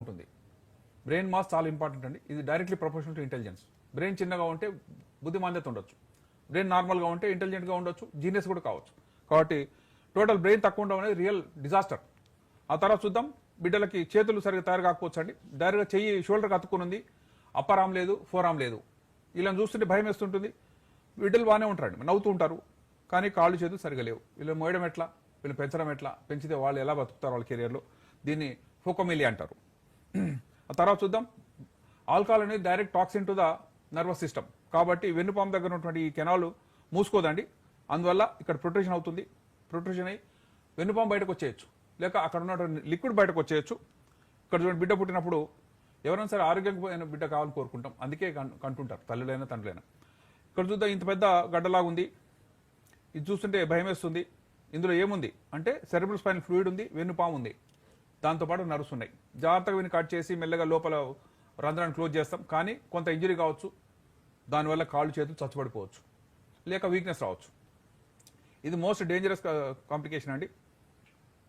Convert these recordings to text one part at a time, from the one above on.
ఉంటుంది. Brain mass చాలా important అండి. ఇది directly proportional to intelligence. Brain చిన్నగా ఉంటే బుద్ధిమాంద్యత ఉండొచ్చు, బ్రెయిన్ నార్మల్గా ఉంటే ఇంటెలిజెంట్గా ఉండొచ్చు, జీనియస్ కూడా కావచ్చు. కాబట్టి టోటల్ బ్రెయిన్ తక్కువ ఉండడం అనేది రియల్ డిజాస్టర్. ఆ తర్వాత చూద్దాం, బిడ్డలకి చేతులు సరిగ్గా తయారు కాకపోవచ్చు అండి. డైరెక్ట్గా చెయ్యి షోల్డర్కి అతుక్కుని ఉంది, అప్పర్ ఆర్మ్ లేదు, ఫోర్ ఆర్మ్ లేదు. ఇలా చూస్తుంటే భయం వేస్తుంటుంది. బిడ్డలు బాగానే ఉంటారండి, నవ్వుతూ ఉంటారు, కానీ కాళ్ళు చేతులు సరిగా లేవు. వీళ్ళు మోయడం ఎట్లా, వీళ్ళు పెంచడం ఎట్లా, పెంచితే వాళ్ళు ఎలా బతుకుతారు వాళ్ళ కెరియర్లో, దీన్ని ఫోకోమిలియా అంటారు. ఆ తర్వాత చూద్దాం, ఆల్కహాల్ అనేది direct toxin to the nervous system. కాబట్టి వెన్నుపాము దగ్గర ఉన్నటువంటి ఈ కెనాలు మూసుకోదండి. అందువల్ల ఇక్కడ ప్రొట్రూషన్ అవుతుంది. ప్రొట్రూషన్ అయ్యి వెన్నుపాము బయటకు వచ్చేయచ్చు, లేక అక్కడ ఉన్నటువంటి లిక్విడ్ బయటకు వచ్చేయచ్చు. ఇక్కడ చూడండి, బిడ్డ పుట్టినప్పుడు ఎవరైనా సరే ఆరోగ్యమైన బిడ్డ కావాలని కోరుకుంటాం, అందుకే కంటుంటారు తల్లులైనా తండ్రులైనా. ఇక్కడ చూద్దాం, ఇంత పెద్ద గడ్డలాగా ఉంది. ఇది చూస్తుంటే భయం వేస్తుంది. ఇందులో ఏముంది అంటే సెరెబ్రల్ స్పైనల్ ఫ్లూయిడ్ ఉంది, వెన్నుపాము ఉంది, దాంతోపాటు నర్వ్స్ ఉన్నాయి. జాగ్రత్తగా విని కట్ చేసి మెల్లగా లోపల రంధ్రాన్ని క్లోజ్ చేస్తాం. కానీ కొంత ఇంజరీ కావచ్చు, దానివల్ల కాళ్ళు చేతులు చచ్చుబడిపోవచ్చు, లేక వీక్నెస్ రావచ్చు. ఇది మోస్ట్ డేంజరస్ కాంప్లికేషన్ అండి.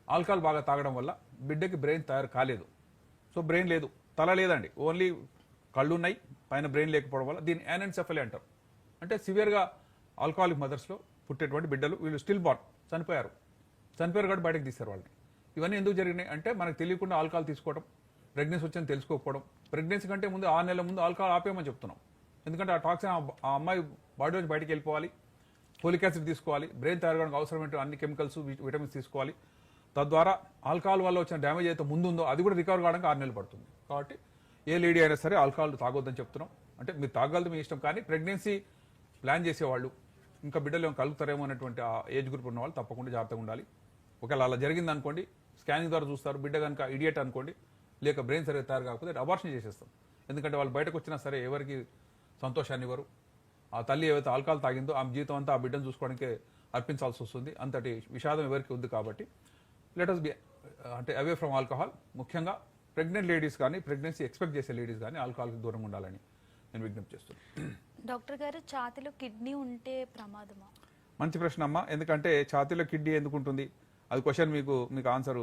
ఆల్కహాల్ బాగా తాగడం వల్ల బిడ్డకి బ్రెయిన్ తయారు కాలేదు. సో బ్రెయిన్ లేదు, తల లేదండి, ఓన్లీ కళ్ళు ఉన్నాయి, పైన బ్రెయిన్ లేకపోవడం వల్ల దీన్ని యానెన్సెఫలీ అంటారు. అంటే సివియర్గా ఆల్కహాలిక్ మదర్స్లో పుట్టేటువంటి బిడ్డలు, వీళ్ళు స్టిల్ బార్న్, చనిపోయారు కాబట్టి బయటకు తీశారు వాళ్ళని. ఇవన్నీ ఎందుకు జరిగినాయి అంటే మనకు తెలియకుండా ఆల్కహాల్ తీసుకోవడం, ప్రెగ్నెన్సీ వచ్చిందని తెలుసుకోకపోవడం. ప్రెగ్నెన్సీ కంటే ముందు 6 నెలల ముందు ఆల్కహాల్ ఆపేయమని చెప్తున్నాం. ఎందుకంటే ఆ టాక్సిన్ ఆ అమ్మాయి బాడీ నుంచి బయటకు వెళ్ళిపోవాలి, ఫోలిక్ యాసిడ్ తీసుకోవాలి, బ్రెయిన్ తయారు కావడానికి అవసరమైన అన్ని కెమికల్స్, విటమిన్స్ తీసుకోవాలి. తద్వారా ఆల్కహాల్ వల్ల వచ్చిన డ్యామేజ్ అయితే ముందు ఉందో అది కూడా రికవర్ కావడానికి 6 నెలలు పడుతుంది. కాబట్టి ఏ లేడీ అయినా సరే ఆల్కహాల్ తాగొద్దని చెప్తున్నాం. అంటే మీరు తాగలదు మీ ఇష్టం, కానీ ప్రెగ్నెన్సీ ప్లాన్ చేసేవాళ్ళు, ఇంకా బిడ్డలు ఏమైనా కలుగుతారేమో అనేటువంటి ఆ ఏజ్ గ్రూప్ ఉన్న వాళ్ళు తప్పకుండా జాగ్రత్తగా ఉండాలి. ఒకవేళ అలా జరిగింది అనుకోండి, స్కానింగ్ ద్వారా చూస్తారు, బిడ్డ కనుక ఇడియట్ అనుకోండి, లేక బ్రెయిన్ సరిగ్గా తయారు కాకపోతే అబార్షన్ చేసేస్తాం. ఎందుకంటే వాళ్ళు బయటకు వచ్చినా సరే ఎవరికి సంతోషాన్ని ఇవ్వరు. ఆ తల్లి ఏవైతే ఆల్కహాల్ తాగిందో ఆమె జీవితం అంతా ఆ బిడ్డను చూసుకోవడానికి అర్పించాల్సి వస్తుంది. అంతటి విషాదం ఎవరికి ఉంది. కాబట్టి లెట్ us బి అంటే అవే ఫ్రమ్ ఆల్కహాల్. ముఖ్యంగా ప్రెగ్నెంట్ లేడీస్ కానీ, ప్రెగ్నెన్సీ ఎక్స్పెక్ట్ చేసే లేడీస్ కానీ ఆల్కహాల్కి దూరంగా ఉండాలని నేను విజ్ఞప్తి చేస్తున్నాను. డాక్టర్ గారు, ఛాతీలో కిడ్నీ ఉంటే ప్రమాదమా? మంచి ప్రశ్న అమ్మా. ఎందుకంటే ఛాతీలో కిడ్నీ ఎందుకు ఉంటుంది, అది క్వశ్చన్ మీకు ఆన్సర్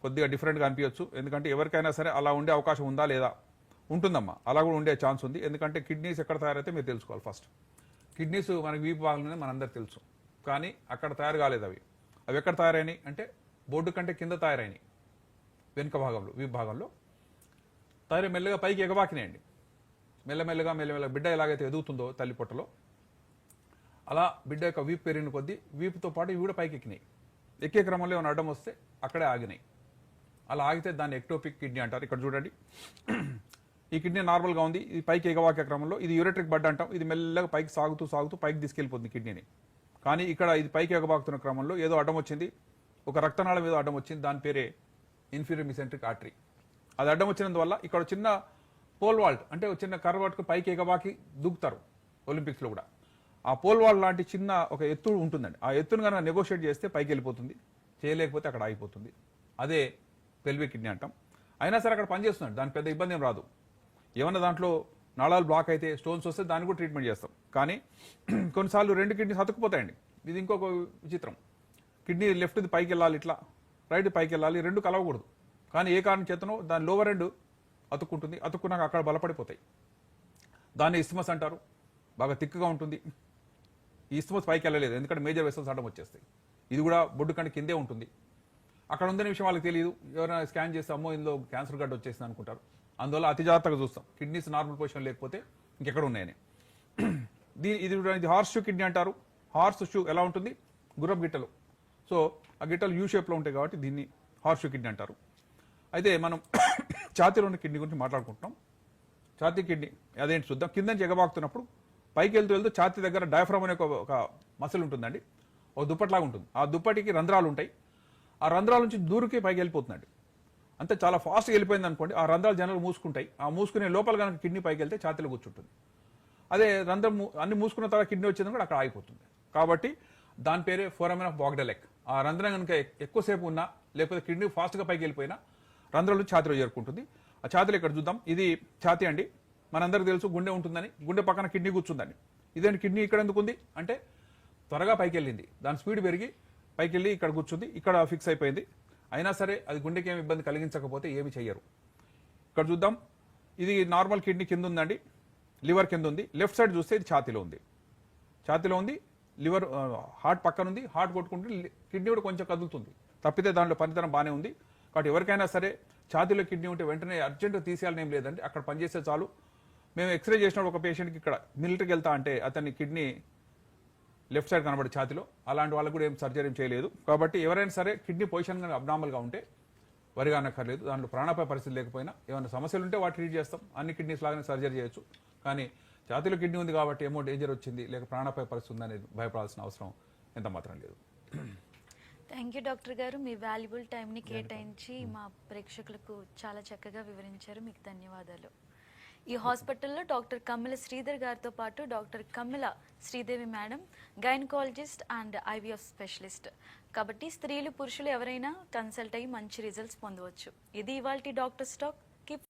కొద్దిగా డిఫరెంట్గా అనిపించవచ్చు. ఎందుకంటే ఎవరికైనా సరే అలా ఉండే అవకాశం ఉందా లేదా, ఉంటుందమ్మా, అలా కూడా ఉండే ఛాన్స్ ఉంది. ఎందుకంటే కిడ్నీస్ ఎక్కడ తయారైతే మీరు తెలుసుకోవాలి. ఫస్ట్ కిడ్నీస్ మనకి వీపు భాగంలోనే మనందరికి తెలుసు, కానీ అక్కడ తయారు కాలేదు. అవి ఎక్కడ తయారైనాయి అంటే బొడ్డు కంటే కింద తయారైనాయి, వెనుక భాగంలో, వీపు భాగంలో తయారై మెల్లగా పైకి ఎగబాకినాయండి. మెల్లమెల్లగా బిడ్డ ఎలాగైతే ఎదుగుతుందో తల్లి పొట్టలో, అలా బిడ్డ యొక్క వీపు పెరిగిన కొద్దీ వీపుతో పాటు ఇవి కూడా పైకి ఎక్కినాయి. ఎక్కే క్రమంలో ఏమైనా అడ్డం వస్తే అక్కడే ఆగినాయి. అలా ఆగితే దాన్ని ఎక్టోపిక్ కిడ్నీ అంటారు. ఇక్కడ చూడండి, ఈ కిడ్నీ నార్మల్గా ఉంది, ఇది పైకి ఎగవాకే క్రమంలో ఇది యూరెట్రిక్ బడ్ అంటాం. ఇది మెల్లగా పైకి సాగుతూ పైకి తీసుకెళ్ళిపోతుంది కిడ్నీని. కానీ ఇక్కడ ఇది పైకి ఎగబాకుతున్న క్రమంలో ఏదో అడ్డం వచ్చింది, ఒక రక్తనాళం ఏదో అడ్డం వచ్చింది, దాని పేరే ఇన్ఫీరియర్ మిసెంట్రిక్ ఆర్టరీ. అది అడ్డం వచ్చినందువల్ల ఇక్కడ చిన్న పోల్ వాల్ట్ అంటే చిన్న కర్ర పట్టుకుని పైకి ఎగబాకి దూకుతారు ఒలింపిక్స్లో కూడా. ఆ పోల్ వాల్ట్ లాంటి చిన్న ఒక ఎత్తు ఉంటుందండి. ఆ ఎత్తును కనుక నెగోషియేట్ చేస్తే పైకి వెళ్ళిపోతుంది, చేయలేకపోతే అక్కడ ఆగిపోతుంది. అదే పెల్విక్ కిడ్నీ అంటాం. అయినా సరే అక్కడ పనిచేస్తున్నాడు, దానికి పెద్ద ఇబ్బంది ఏం రాదు. ఏమన్నా దాంట్లో నాళాలు బ్లాక్ అయితే, స్టోన్స్ వస్తే దాన్ని కూడా ట్రీట్మెంట్ చేస్తాం. కానీ కొన్నిసార్లు 2 కిడ్నీస్ అతుక్కుపోతాయండి. ఇది ఇంకొక విచిత్రం. కిడ్నీ లెఫ్ట్ది పైకి వెళ్ళాలి, ఇట్లా రైట్ పైకి వెళ్ళాలి, 2 కలవకూడదు. కానీ ఏ కారణం చేతనో దాని లోవర్ ఎండ్ అతుక్కుంటుంది, అతుక్కున్నాక అక్కడ బలపడిపోతాయి. దాన్ని ఇస్మస్ అంటారు. బాగా తిక్కుగా ఉంటుంది. ఈ ఇస్మస్ పైకి వెళ్ళలేదు, ఎందుకంటే మేజర్ వెసల్స్ అడ్డం వచ్చేస్తాయి. ఇది కూడా బొడ్డు కంటే కిందే ఉంటుంది. అక్కడ ఉందనే విషయం వాళ్ళకి తెలియదు. ఎవరైనా స్కాన్ చేస్తే అమ్మో ఇందులో క్యాన్సర్ గడ్డ వచ్చేసింది అనుకుంటారు. అందువల్ల అతి జాగ్రత్తగా చూస్తాం, కిడ్నీస్ నార్మల్ పొజిషన్ లేకపోతే ఇంకెక్కడ ఉన్నాయని. ఇది హార్స్ షూ కిడ్నీ అంటారు. హార్స్ షూ ఎలా ఉంటుంది, గుర్రపు గిట్టలు. సో ఆ గిట్టలు యూ షేప్లో ఉంటాయి కాబట్టి దీన్ని హార్స్ షూ కిడ్నీ అంటారు. అయితే మనం ఛాతీలో ఉన్న కిడ్నీ గురించి మాట్లాడుకుంటున్నాం. ఛాతీ కిడ్నీ అదేంటి చూద్దాం. కింద నుంచి ఎగబాకుతున్నప్పుడు పైకి వెళ్తూ ఛాతీ దగ్గర డయాఫ్రామ్ అనే ఒక మసిల్ ఉంటుందండి, ఒక దుప్పట్లాగా ఉంటుంది. ఆ దుప్పటికి రంధ్రాలు ఉంటాయి. ఆ రంధ్రాల నుంచి దూరికి పైకి వెళ్ళిపోతుందండి. అంతే చాలా ఫాస్ట్గా వెళ్ళిపోయింది అనుకోండి, ఆ రంధ్రాలు జనరల్ మూసుకుంటాయి. ఆ మూసుకునే లోపల కనుక కిడ్నీ పైకి వెళ్తే ఛాతీలో కూర్చుంటుంది. అదే రంధ్రం అన్ని మూసుకున్న తర్వాత కిడ్నీ వచ్చింది కూడా అక్కడ ఆగిపోతుంది. కాబట్టి దాని పేరే ఫోరామెన్ ఆఫ్ బాగ్డెలెక్. ఆ రంధ్రం కనుక ఎక్కువసేపు ఉన్నా, లేకపోతే కిడ్నీ ఫాస్ట్గా పైకి వెళ్ళిపోయినా రంధ్రాలు ఛాతీలో చేరుకుంటుంది. ఆ ఛాతీలో ఇక్కడ చూద్దాం, ఇది ఛాతీ అండి. మనందరికీ తెలుసు గుండె ఉంటుందని, గుండె పక్కన కిడ్నీ కూర్చుందని. ఇదేంటి కిడ్నీ ఇక్కడ ఎందుకు ఉంది అంటే త్వరగా పైకి వెళ్ళింది, దాని స్పీడ్ పెరిగి పైకి వెళ్ళి ఇక్కడ కూర్చుంది, ఇక్కడ ఫిక్స్ అయిపోయింది. అయినా సరే అది గుండెకి ఏమి ఇబ్బంది కలిగించకపోతే ఏమి చెయ్యరు. ఇక్కడ చూద్దాం, ఇది నార్మల్ కిడ్నీ కింద ఉందండి, లివర్ కింద ఉంది. లెఫ్ట్ సైడ్ చూస్తే ఇది ఛాతీలో ఉంది. ఛాతీలో ఉంది, లివర్ హార్ట్ పక్కన ఉంది. హార్ట్ కొట్టుకుంటే కిడ్నీ కూడా కొంచెం కదులుతుంది. తప్పితే దాంట్లో పనితనం బాగానే ఉంది. కాబట్టి ఎవరికైనా సరే ఛాతీలో కిడ్నీ ఉంటే వెంటనే అర్జెంట్గా తీసేయాలని ఏం లేదండి. అక్కడ పనిచేస్తే చాలు. మేము ఎక్స్రే చేసినప్పుడు ఒక పేషెంట్కి ఇక్కడ మిలిటరీకి వెళ్తా అంటే అతని కిడ్నీ లెఫ్ట్ సైడ్ కనబడి ఛాతీలో, అలాంటి వాళ్ళకు కూడా ఏం సర్జరీ చేయలేదు. కాబట్టి ఎవరైనా సరే కిడ్నీ పొజిషన్ కానీ అబ్నార్మల్గా ఉంటే వరిగా అనక్కర్లేదు. దాంట్లో ప్రాణాపాయ పరిస్థితి లేకపోయినా ఏమైనా సమస్యలు ఉంటే వాటి ట్రీట్ చేస్తాం. అన్ని కిడ్నీస్ లాగానే సర్జరీ చేయొచ్చు. కానీ ఛాతీలో కిడ్నీ ఉంది కాబట్టి ఏమో డేంజర్ వచ్చింది లేక ప్రాణాపాయ పరిస్థితి ఉందనేది భయపడాల్సిన అవసరం ఎంత మాత్రం లేదు. థ్యాంక్ యూ డాక్టర్ గారు, మీ వాల్యుబుల్ టైంని కేటాయించి మా ప్రేక్షకులకు చాలా చక్కగా వివరించారు. మీకు ధన్యవాదాలు. ఈ హాస్పిటల్లో డాక్టర్ కమ్మిల శ్రీధర్ గారితో పాటు doctor Kammila Sridevi madam gynaecologist and IVF specialist. కాబట్టి స్త్రీలు పురుషులు ఎవరైనా కన్సల్ట్ అయ్యి మంచి రిజల్ట్స్ పొందవచ్చు. ఇది ఇవాల్టి డాక్టర్ స్టాక్.